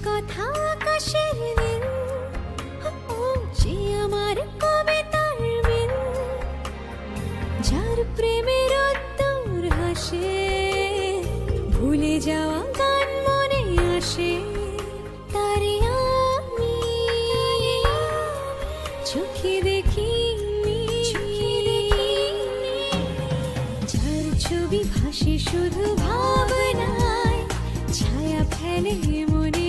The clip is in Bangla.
কথা আকাশের নীল, ও যে আমার কবিতার মিল, যার প্রেমের উত্তর হাসে, ভুলে যাওয়া গান মনে আসে, তারে আমি চোখে দেখিনি, যার ছবি ভাসে শুধু ভাবনায়, ছায়া ফেলে মনে